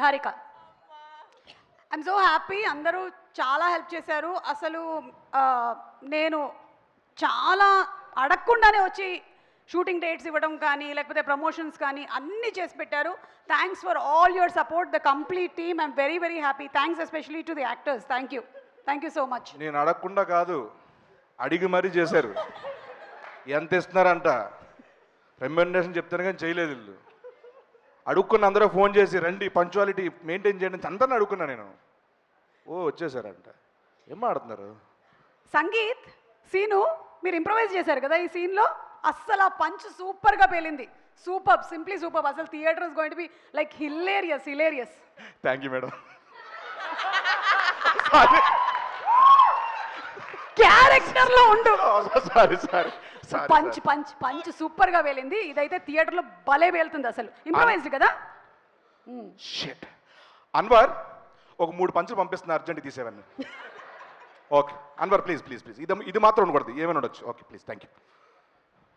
Niharika. I'm so happy, అందరూ చాలా help చేశారు. అసలు నేను చాలా అడగకుండానే వచ్చి షూటింగ్ డేట్స్ ఇవ్వడం కానీ లేకపోతే ప్రమోషన్స్ కానీ అన్నీ చేసి పెట్టారు. Thanks for all your support, the complete team. I'm very very happy. Thanks especially to the actors. Thank you so much. నేను అడగకుండా కాదు, అడిగి మరీ చేశారు. ఎంత ఇస్తున్నారంట రెమ్యునరేషన్ చెప్తాను కానీ చేయలేదు వీళ్ళు. అడుక్కున్న అందరూ ఫోన్ చేసి రండి పంక్చువాలిటీ మెయింటైన్ చేయండి అందరిని అడుక్కున్నా నేను. వచ్చేసారంట. ఏం ఆడుతున్నారు? సంగీత్ సీను మీరు ఇంప్రవైజ్ చేశారు కదా ఈ సీన్లో, అస్సలు ఆ పంచ్ సూపర్గా పేలింది. Super, simply super. అసలు theatre is going to be like hilarious. Thank you madam. Character లో ఉండు. సారీ పంచ్ సూపర్ గా వేలింది. ఇదైతే థియేటర్ లో భలే వేలుతుంది. అసలు ఇంప్రవైజ్డ్ కదా. షిట్. అన్వర్ ఒక 3 పంచులు పంపిస్తున్నా, అర్జెంట్ తీసేవన్నీ. ఓకే అన్వర్ ప్లీజ్ ఇది మాత్రం ఉండకూడదు, ఏమైనా ఉండొచ్చు. Okay please, thank you.